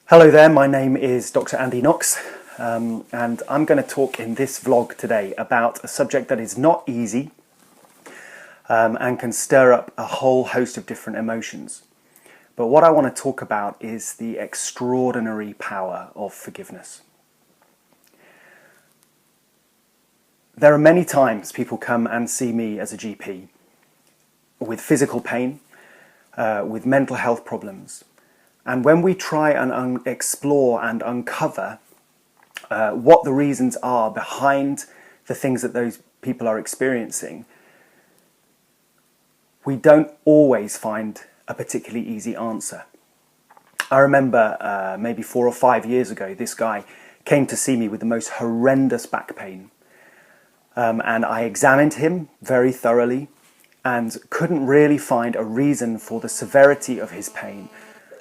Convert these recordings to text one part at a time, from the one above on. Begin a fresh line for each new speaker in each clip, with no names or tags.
Hello there, my name is Dr. Andy Knox, and I'm going to talk in this vlog today about a subject that is not easy and can stir up a whole host of different emotions. But what I want to talk about is the extraordinary power of forgiveness. There are many times people come and see me as a GP with physical pain, with mental health problems. And when we try and explore and uncover what the reasons are behind the things that those people are experiencing, we don't always find a particularly easy answer. I remember maybe 4 or 5 years ago, this guy came to see me with the most horrendous back pain. And I examined him very thoroughly and couldn't really find a reason for the severity of his pain.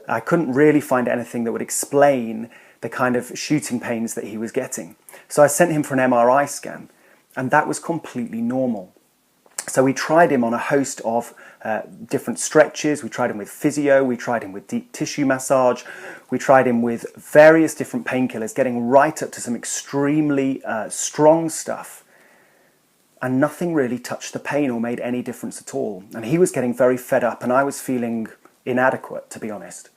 I couldn't really find anything that would explain the kind of shooting pains that he was getting. So I sent him for an MRI scan, and that was completely normal. So we tried him on a host of different stretches. We tried him with physio, we tried him with deep tissue massage, we tried him with various different painkillers, getting right up to some extremely strong stuff. And nothing really touched the pain or made any difference at all. And he was getting very fed up, and I was feeling inadequate, to be honest.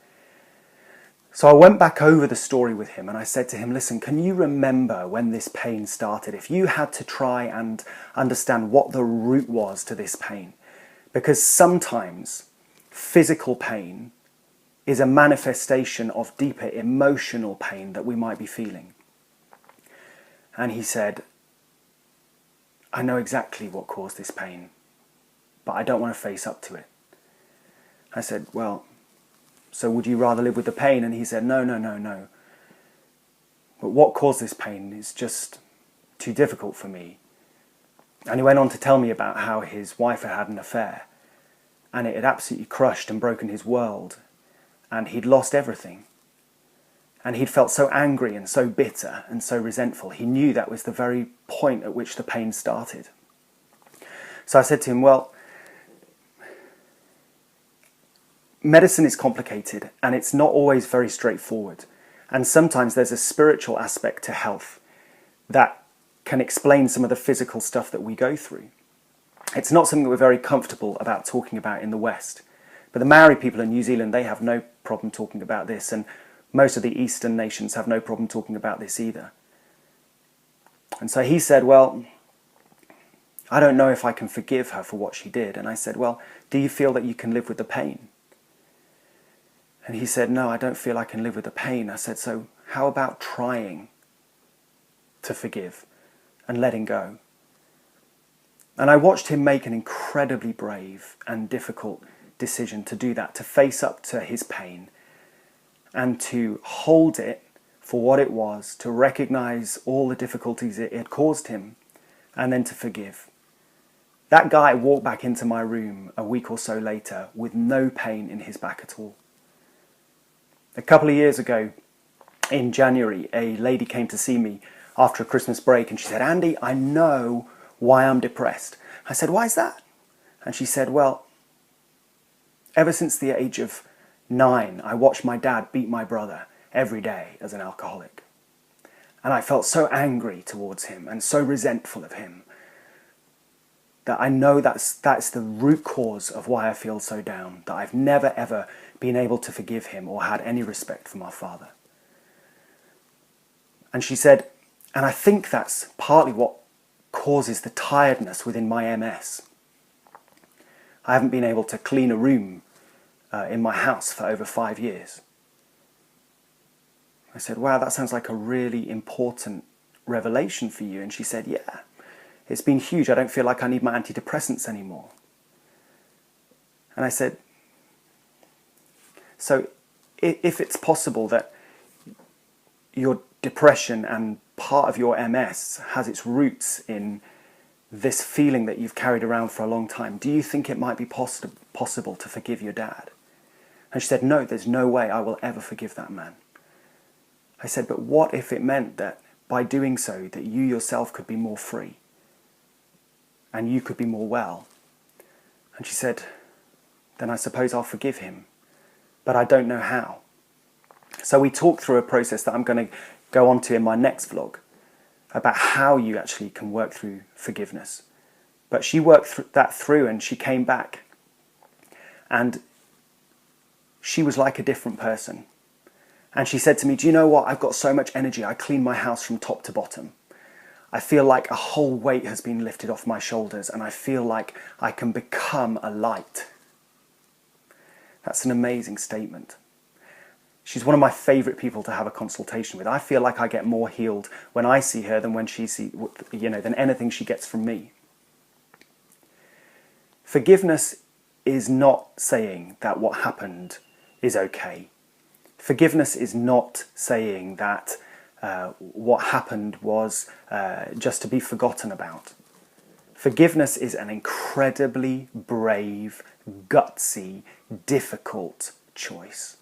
So I went back over the story with him and I said to him, listen, can you remember when this pain started? If you had to try and understand what the root was to this pain, because sometimes physical pain is a manifestation of deeper emotional pain that we might be feeling. And he said, I know exactly what caused this pain, but I don't want to face up to it. I said, well, so would you rather live with the pain? And he said, no. But what caused this pain is just too difficult for me. And he went on to tell me about how his wife had had an affair, and it had absolutely crushed and broken his world, and he'd lost everything. And he'd felt so angry and so bitter and so resentful. He knew that was the very point at which the pain started. So I said to him, well, medicine is complicated and it's not always very straightforward. And sometimes there's a spiritual aspect to health that can explain some of the physical stuff that we go through. It's not something that we're very comfortable about talking about in the West. But the Maori people in New Zealand, they have no problem talking about this, and most of the Eastern nations have no problem talking about this either. And so he said, well, I don't know if I can forgive her for what she did. And I said, well, do you feel that you can live with the pain? And he said, no, I don't feel I can live with the pain. I said, so how about trying to forgive and letting go? And I watched him make an incredibly brave and difficult decision to do that, to face up to his pain and to hold it for what it was, to recognize all the difficulties it had caused him, and then to forgive. That guy walked back into my room a week or so later with no pain in his back at all. A couple of years ago, in January, a lady came to see me after a Christmas break and she said, Andy, I know why I'm depressed. I said, why is that? And she said, well, ever since the age of 9, I watched my dad beat my brother every day as an alcoholic. And I felt so angry towards him and so resentful of him that I know that's the root cause of why I feel so down, that I've never ever been able to forgive him or had any respect for my father. And she said, and I think that's partly what causes the tiredness within my MS. I haven't been able to clean a room in my house for over 5 years. I said, wow, that sounds like a really important revelation for you. And she said, yeah, it's been huge. I don't feel like I need my antidepressants anymore. And I said, so if it's possible that your depression and part of your MS has its roots in this feeling that you've carried around for a long time, do you think it might be possible to forgive your dad? And she said, no, there's no way I will ever forgive that man. I said, but what if it meant that by doing so, that you yourself could be more free and you could be more well? And she said, then I suppose I'll forgive him, but I don't know how. So we talked through a process that I'm going to go on to in my next vlog about how you actually can work through forgiveness. But she worked that through, and she came back and she was like a different person. And she said to me, do you know what? I've got so much energy. I clean my house from top to bottom. I feel like a whole weight has been lifted off my shoulders, and I feel like I can become a light. That's an amazing statement. She's one of my favourite people to have a consultation with. I feel like I get more healed when I see her than when she than anything she gets from me. Forgiveness is not saying that what happened is okay. Forgiveness is not saying that what happened was just to be forgotten about. Forgiveness is an incredibly brave, gutsy, difficult choice.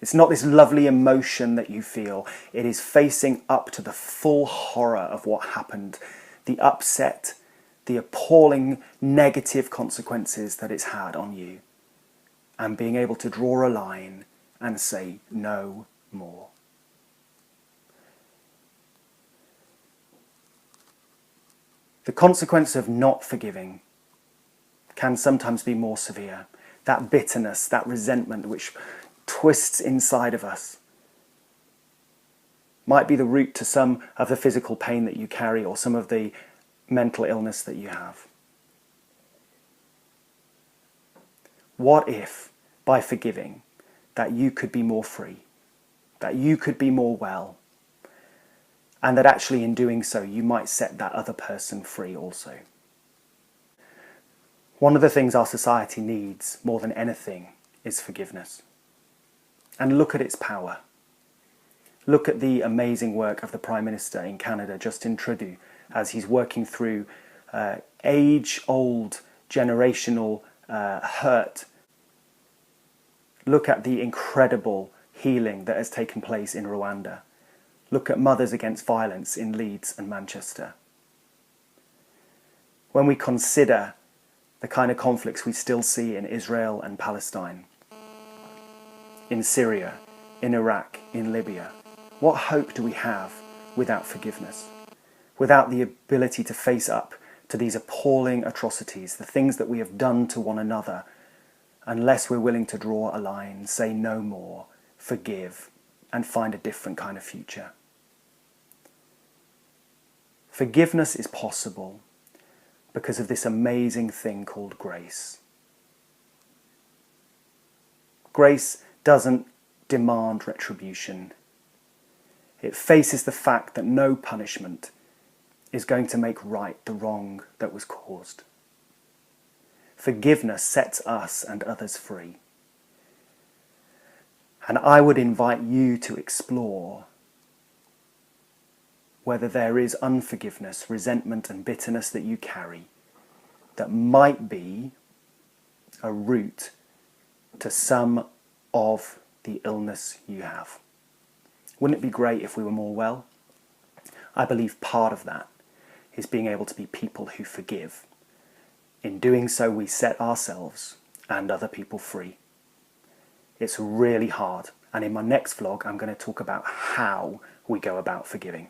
It's not this lovely emotion that you feel. It is facing up to the full horror of what happened, the upset, the appalling negative consequences that it's had on you, and being able to draw a line and say no more. The consequence of not forgiving can sometimes be more severe. That bitterness, that resentment which twists inside of us might be the root to some of the physical pain that you carry or some of the mental illness that you have. What if, by forgiving, that you could be more free, that you could be more well, and that actually in doing so you might set that other person free also? One of the things our society needs more than anything is forgiveness. And look at its power. Look at the amazing work of the Prime Minister in Canada, Justin Trudeau, as he's working through age-old generational hurt. Look at the incredible healing that has taken place in Rwanda. Look at Mothers Against Violence in Leeds and Manchester. When we consider the kind of conflicts we still see in Israel and Palestine, in Syria, in Iraq, in Libya, what hope do we have without forgiveness? Without the ability to face up to these appalling atrocities, the things that we have done to one another, unless we're willing to draw a line, say no more, forgive, and find a different kind of future. Forgiveness is possible because of this amazing thing called grace. Grace doesn't demand retribution. It faces the fact that no punishment is going to make right the wrong that was caused. Forgiveness sets us and others free. And I would invite you to explore whether there is unforgiveness, resentment and bitterness that you carry that might be a root to some of the illness you have. Wouldn't it be great if we were more well? I believe part of that is being able to be people who forgive. In doing so, we set ourselves and other people free. It's really hard, and in my next vlog, I'm going to talk about how we go about forgiving.